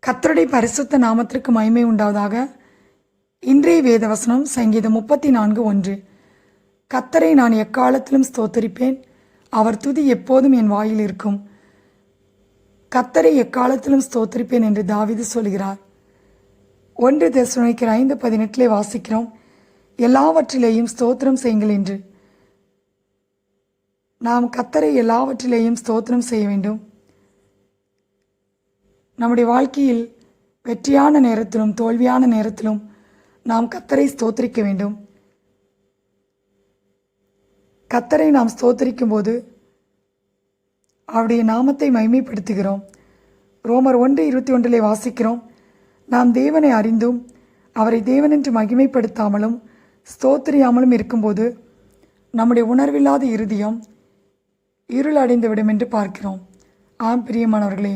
கர்த்தருடைய பரிசுத்த நாமத்திற்கு மகிமை உண்டாவதாக. இன்றைய வேதவசனம் சங்கீதம் 34:1. கர்த்தரை நான் எக்காலத்திலும் ஸ்தோத்தரிப்பேன், அவர் துதி எப்போதும் என் வாயில் இருக்கும். கர்த்தரை எக்காலத்திலும் ஸ்தோத்தரிப்பேன் என்று தாவீது சொல்கிறார். 1 தெசலோனிக்கர் 5:18 வாசிக்கிறோம், எல்லாவற்றிலேயும் ஸ்தோத்திரம் செய்யுங்கள் என்று. நாம் கர்த்தரை எல்லாவற்றிலேயும் ஸ்தோத்திரம் செய்ய வேண்டும். நம்முடைய வாழ்க்கையில் வெற்றியான நேரத்திலும் தோல்வியான நேரத்திலும் நாம் கர்த்தரை ஸ்தோத்திரிக்க வேண்டும். கர்த்தரை நாம் ஸ்தோத்திரிக்கும் போது அவருடைய நாமத்தை மகிமைப்படுத்துகிறோம். ரோமர் 1:21 வாசிக்கிறோம், நாம் தேவனை அறிந்தும் அவரை தேவனென்று மகிமைப்படுத்தாமலும் ஸ்தோத்திரியாமலும் இருக்கும்போது நம்முடைய உணர்வில்லாத இருதயம் இருள் அடைந்துவிடும் என்று பார்க்கிறோம். ஆம் பிரியமானவர்களே,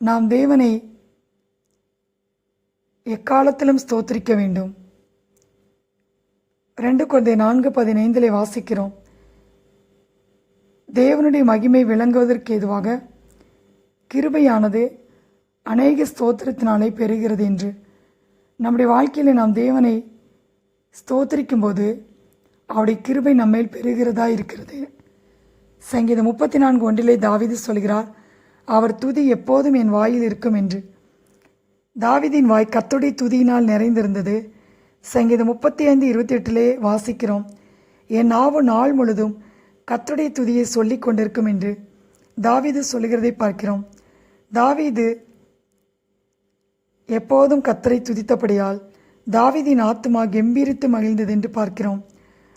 நாம் தேவனை எக்காலத்திலும் ஸ்தோத்திரிக்க வேண்டும். 2 கொரிந்தியர் 4:15 வாசிக்கிறோம், தேவனுடைய மகிமை விளங்குவதற்கு ஏதுவாக கிருபையானது அநேக ஸ்தோத்திரத்தினாலே பெறுகிறது என்று. நம்முடைய வாழ்க்கையில் நாம் தேவனை ஸ்தோத்திரிக்கும் போது அவருடைய கிருபை நம்மேல் பெறுகிறதா இருக்கிறது. சங்கீதம் 34:1 தாவீது சொல்கிறார், அவர் துதி எப்போதும் என் வாயில் இருக்கும் என்று. தாவீதின் வாய் கர்த்தருடைய துதியினால் நிறைந்திருந்தது. சங்கீதம் 35:28 வாசிக்கிறோம், என் நாவு நாள் முழுதும் கர்த்தருடைய துதியை சொல்லி கொண்டிருக்கும் என்று தாவீது சொல்கிறதை பார்க்கிறோம். தாவீது எப்போதும் கர்த்தரை துதித்தபடியால் தாவீதின் ஆத்துமா கெம்பீரித்து மகிழ்ந்தது என்று பார்க்கிறோம்.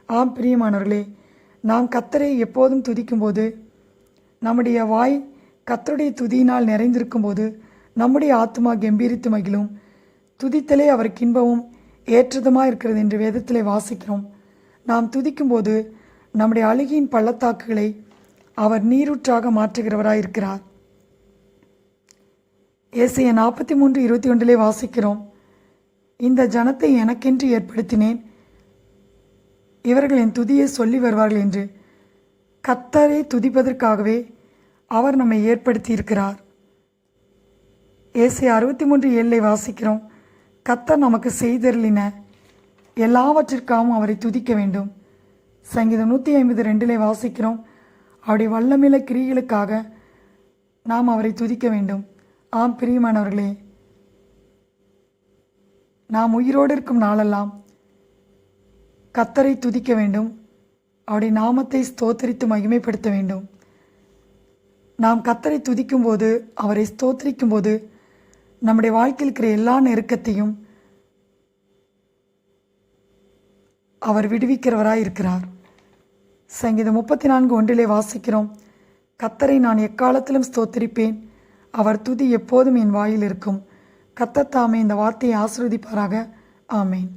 ஆம் பிரியமானவர்களே, நாம் கர்த்தரை எப்போதும் துதிக்கும்போது நம்முடைய வாய் கர்த்தருடைய துதியினால் நிறைந்திருக்கும் போது நம்முடைய ஆத்மா கெம்பீரித்து மகிழும். துதித்தலே அவருக்கு இன்பமும் ஏற்றதுமாக இருக்கிறது என்று வேதத்திலே வாசிக்கிறோம். நாம் துதிக்கும்போது நம்முடைய அழுகியின் பள்ளத்தாக்குகளை அவர் நீரூற்றாக மாற்றுகிறவராய் இருக்கிறார். ஏசாயா 43:21 வாசிக்கிறோம், இந்த ஜனத்தை எனக்கென்று ஏற்படுத்தினேன், இவர்கள் என் துதியை சொல்லி வருவார்கள் என்று. கர்த்தரை துதிப்பதற்காகவே அவர் நம்மை ஏற்படுத்தி இருக்கிறார். ஏசாயா 63:7 வாசிக்கிறோம், கர்த்தர் நமக்கு செய்தருளின எல்லாவற்றிற்காகவும் அவரை துதிக்க வேண்டும். சங்கீதம் 152 வாசிக்கிறோம், அவருடைய வல்லமையுள்ள கிரியைகளுக்காக நாம் அவரை துதிக்க வேண்டும். ஆம் பிரியமானவர்களே, நாம் உயிரோடு இருக்கும் நாளெல்லாம் கர்த்தரை துதிக்க வேண்டும், அவருடைய நாமத்தை ஸ்தோத்தரித்து மகிமைப்படுத்த வேண்டும். நாம் கர்த்தரை துதிக்கும் போது, அவரை ஸ்தோத்திரிக்கும் போது நம்முடைய வாழ்க்கையில் இருக்கிற எல்லா நெருக்கத்தையும் அவர் விடுவிக்கிறவராய் இருக்கிறார். சங்கீதம் 34:1 வாசிக்கிறோம், கர்த்தரை நான் எக்காலத்திலும் ஸ்தோத்திரிப்பேன், அவர் துதி எப்போதும் என் வாயில் இருக்கும். கர்த்தர் தாமே இந்த வார்த்தையை ஆசீர்வதிப்பாராக. ஆமேன்.